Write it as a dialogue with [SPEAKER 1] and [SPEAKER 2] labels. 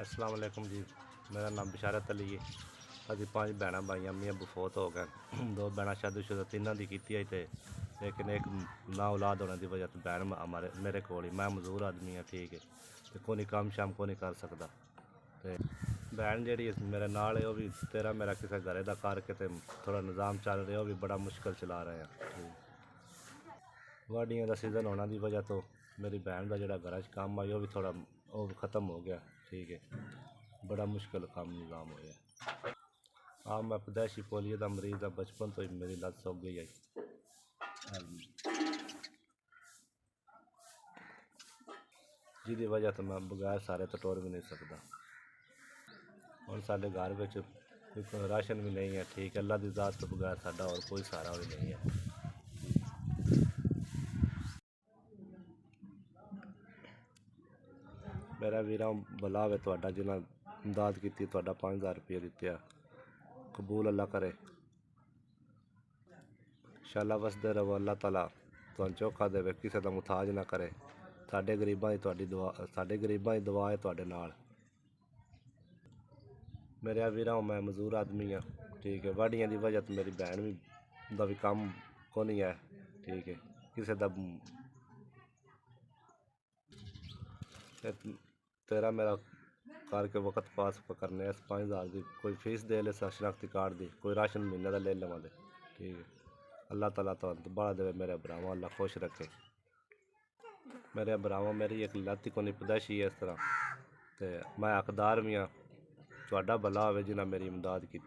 [SPEAKER 1] अस्सलाम वालेकुम जी। मेरा नाम बिशारत अली है। अभी 5 भैन भाई अम्मी अबू फौत हो गए। 2 भैन शादीशुदा 3 की की थे, लेकिन एक ना औलाद होने की वजह से भैन हमारे मेरे को मैं मजदूर आदमी हाँ, ठीक है, तो कोई काम शाम को नहीं कर सकता। तो भैन जी मेरे नाल है, वह भी तेरा मेरा किसी घरे का करके थोड़ा निज़ाम चल रहा, वह भी बड़ा मुश्किल चला रहे हैं। वाडियां का सीजन होने की वजह तो मेरी भैन का जोड़ा घर काम आई, वह भी थोड़ा वो ख़त्म हो गया, ठीक है, बड़ा मुश्किल काम निज़ाम हो गया। हाँ, मैं पैदाइशी पोलियो का मरीज़ हाँ, बचपन तो ही मेरी लत सुक गई है, जिसकी वजह तो मैं बगैर सारे तो टोर भी नहीं सकता। और साढ़े घर में कोई राशन भी नहीं है, ठीक है, अल्लाह की ज़ात तो बगैर साडा और कोई सहारा भी नहीं है। मेरा वीरा भला होवे तुहाडा, जिन्हें इमदाद की, 5000 रुपये दिते, कबूल अल्लाह करे। इंशाअल्लाह वसदे रहो, अल्लाह ताला तुहानू चोखा देवे, किसी का मुताज ना करे। साडे गरीबां की तुहाडी दुआ, साडे गरीबां की दुआ है तुहाडे नाल। मेरे वीरा मैं मजदूर आदमी हाँ, ठीक है, वाडियां की वजह तो मेरी भैन का भी काम को नहीं है, ठीक है, किसी का तेरा मेरा करके वक्त पास करने 5000 की कोई फीस दे ले, शनाख्ती कार्ड की, कोई राशन महीने का ले लवा दे, ठीक है। अल्लाह ताला तो बड़ा देवे मेरे भरावां, अल्लाह खुश रखे। मेरे भरावां मेरी एक लत्त को नहीं पैदाइशी है इस तरह, तो मैं हकदार भी हाँ, तुहाडा भला होवे जिन्हें मेरी इमदाद की।